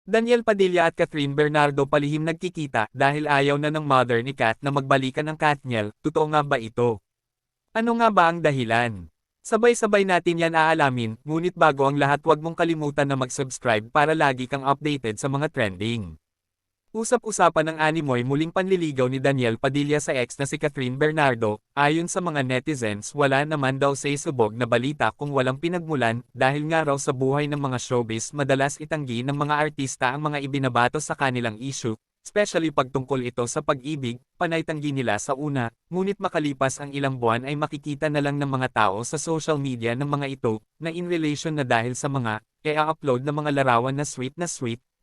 Daniel Padilla at Catherine Bernardo palihim nagkikita dahil ayaw na ng mother ni Kat na magbalikan ang Katniel. Totoo nga ba ito? Ano nga ba ang dahilan? Sabay-sabay natin yan aalamin, ngunit bago ang lahat huwag mong kalimutan na mag-subscribe para lagi kang updated sa mga trending. Usap-usapan ng animoy muling panliligaw ni Daniel Padilla sa ex na si Catherine Bernardo. Ayon sa mga netizens, wala naman daw sa isubog na balita kung walang pinagmulan, dahil nga raw sa buhay ng mga showbiz madalas itanggi ng mga artista ang mga ibinabato sa kanilang issue, especially pagtungkol ito sa pag-ibig. Panay tanggi nila sa una, ngunit makalipas ang ilang buwan ay makikita na lang ng mga tao sa social media ng mga ito, na in relation na dahil sa mga upload na mga larawan na sweet.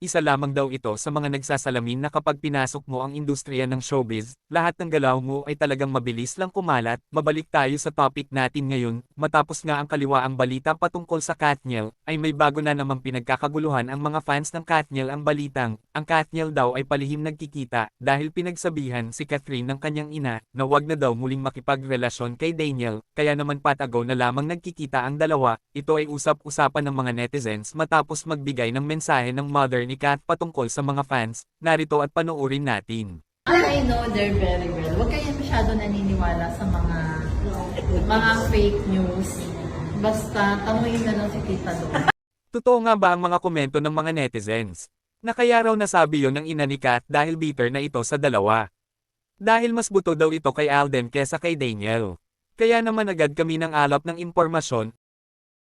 Isa lamang daw ito sa mga nagsasalamin na kapag pinasok mo ang industriya ng showbiz, lahat ng galaw mo ay talagang mabilis lang kumalat. Mabalik tayo sa topic natin ngayon. Matapos nga ang kaliwaang balita patungkol sa Katniel, ay may bago na namang pinagkakaguluhan ang mga fans ng Katniel. Ang balitang, ang Katniel daw ay palihim nagkikita, dahil pinagsabihan si Catherine ng kanyang ina, na wag na daw muling makipagrelasyon kay Daniel, kaya naman patago na lamang nagkikita ang dalawa. Ito ay usap-usapan ng mga netizens matapos magbigay ng mensahe ng mother ni Kat patungkol sa mga fans. Narito at panoorin natin. I know they're very well. Huwag kayo masyado naniniwala sa mga fake news. Basta tanungin na lang si Tita doon. Totoo nga ba ang mga komento ng mga netizens? Na kaya raw nasabi yon ng ina ni Kat dahil bitter na ito sa dalawa. Dahil mas buto daw ito kay Alden kesa kay Daniel. Kaya naman agad kami ng alap ng impormasyon.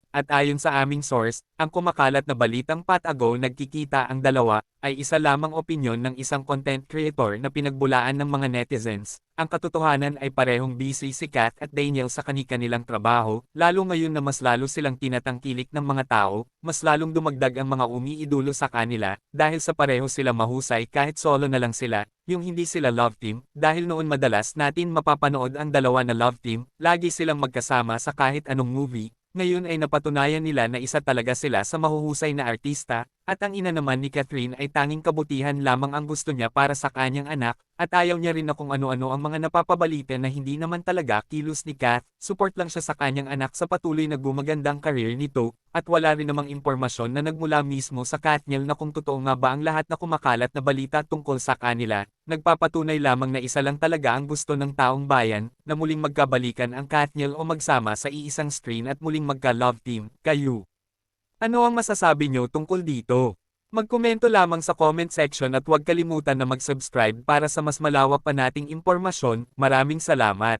At ayon sa aming source, ang kumakalat na balitang patago nagkikita ang dalawa, ay isa lamang opinyon ng isang content creator na pinagbulaan ng mga netizens. Ang katotohanan ay parehong busy si Kat at Daniel sa kani-kanilang trabaho, lalo ngayon na mas lalo silang tinatangkilik ng mga tao, mas lalong dumagdag ang mga umiidulo sa kanila, dahil sa pareho sila mahusay kahit solo na lang sila, yung hindi sila love team, dahil noon madalas natin mapapanood ang dalawa na love team, lagi silang magkasama sa kahit anong movie. Ngayon ay napatunayan nila na isa talaga sila sa mahuhusay na artista, at ang ina naman ni Catherine ay tanging kabutihan lamang ang gusto niya para sa kanyang anak, at ayaw niya rin na kung ano-ano ang mga napapabalita na hindi naman talaga kilos ni Kat. Support lang siya sa kanyang anak sa patuloy na gumagandang career nito, at wala rin namang impormasyon na nagmula mismo sa Katniel na kung totoo nga ba ang lahat na kumakalat na balita tungkol sa kanila. Nagpapatunay lamang na isa lang talaga ang gusto ng taong bayan, na muling magkabalikan ang Katniel o magsama sa iisang screen at muling magka-love team. Kayo, ano ang masasabi nyo tungkol dito? Magkomento lamang sa comment section at huwag kalimutan na mag-subscribe para sa mas malawak pa nating impormasyon. Maraming salamat.